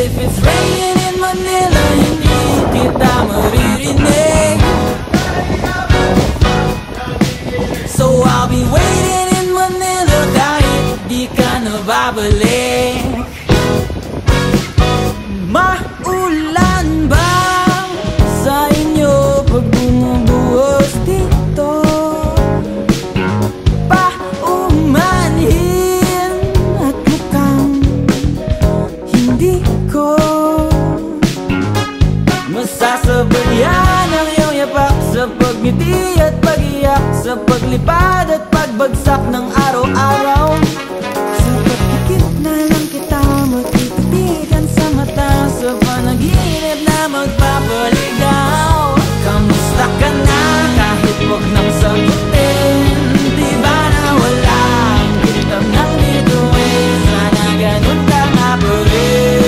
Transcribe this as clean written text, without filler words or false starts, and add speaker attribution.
Speaker 1: if it's raining in Manila, hindi kita maririnig. So I'll be waiting in Manila kahit di ka na babalik. Maulan ba sa inyo pag bumubuhos dito? Paumanhin at mukhang hindi ko masasabayan ang iyong yapak sa pagngiti at pag-iyak, sa paglipad at pagbagsak ng araw-araw.